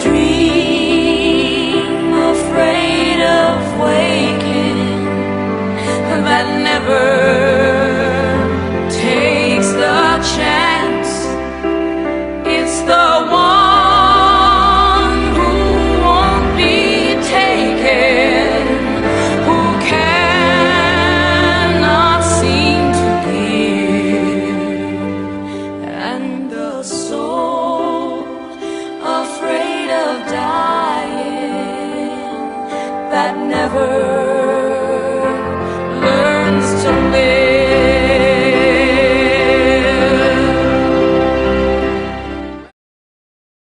dream, afraid of waking, that never takes the chance. It's the one who won't be taken, who cannot seem to give, and the soul afraid of dying, that never